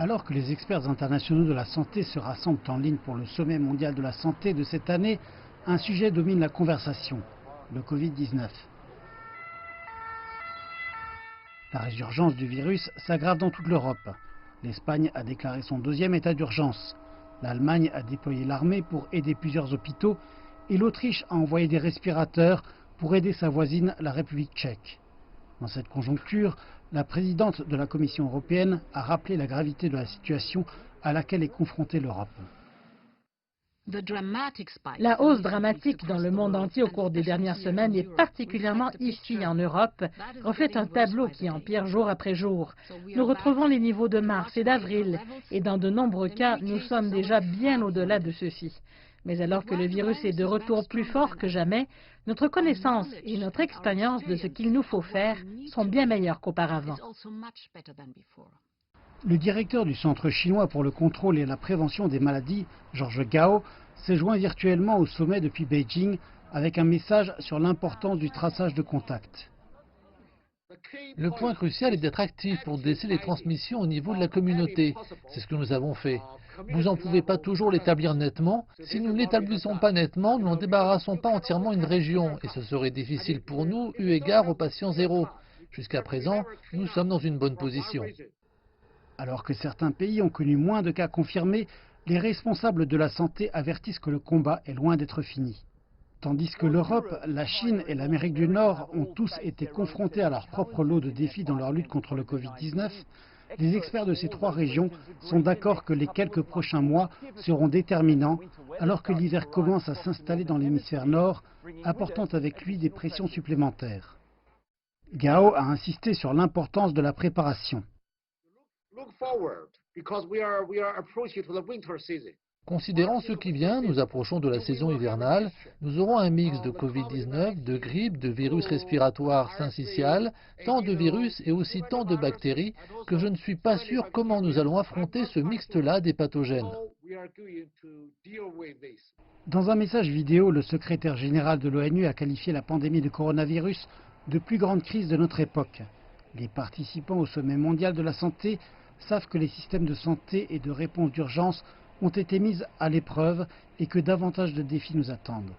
Alors que les experts internationaux de la santé se rassemblent en ligne pour le sommet mondial de la santé de cette année, un sujet domine la conversation, le Covid-19. La résurgence du virus s'aggrave dans toute l'Europe. L'Espagne a déclaré son deuxième état d'urgence. L'Allemagne a déployé l'armée pour aider plusieurs hôpitaux et l'Autriche a envoyé des respirateurs pour aider sa voisine, la République tchèque. Dans cette conjoncture, la présidente de la Commission européenne a rappelé la gravité de la situation à laquelle est confrontée l'Europe. La hausse dramatique dans le monde entier au cours des dernières semaines et particulièrement ici en Europe reflète un tableau qui empire jour après jour. Nous retrouvons les niveaux de mars et d'avril et dans de nombreux cas, nous sommes déjà bien au-delà de ceux-ci. Mais alors que le virus est de retour plus fort que jamais, notre connaissance et notre expérience de ce qu'il nous faut faire sont bien meilleures qu'auparavant. Le directeur du Centre chinois pour le contrôle et la prévention des maladies, Georges Gao, s'est joint virtuellement au sommet depuis Beijing avec un message sur l'importance du traçage de contacts. Le point crucial est d'être actif pour déceler les transmissions au niveau de la communauté. C'est ce que nous avons fait. Vous n'en pouvez pas toujours l'établir nettement. Si nous ne l'établissons pas nettement, nous n'en débarrassons pas entièrement une région. Et ce serait difficile pour nous, eu égard aux patients zéro. Jusqu'à présent, nous sommes dans une bonne position. Alors que certains pays ont connu moins de cas confirmés, les responsables de la santé avertissent que le combat est loin d'être fini. Tandis que l'Europe, la Chine et l'Amérique du Nord ont tous été confrontés à leur propre lot de défis dans leur lutte contre le Covid-19, les experts de ces trois régions sont d'accord que les quelques prochains mois seront déterminants, alors que l'hiver commence à s'installer dans l'hémisphère nord, apportant avec lui des pressions supplémentaires. Gao a insisté sur l'importance de la préparation. Considérant ce qui vient, nous approchons de la saison hivernale, nous aurons un mix de Covid-19, de grippe, de virus respiratoire syncytial, tant de virus et aussi tant de bactéries que je ne suis pas sûr comment nous allons affronter ce mixte-là des pathogènes. Dans un message vidéo, le secrétaire général de l'ONU a qualifié la pandémie de coronavirus de plus grande crise de notre époque. Les participants au sommet mondial de la santé savent que les systèmes de santé et de réponse d'urgence ont été mis à l'épreuve et que davantage de défis nous attendent.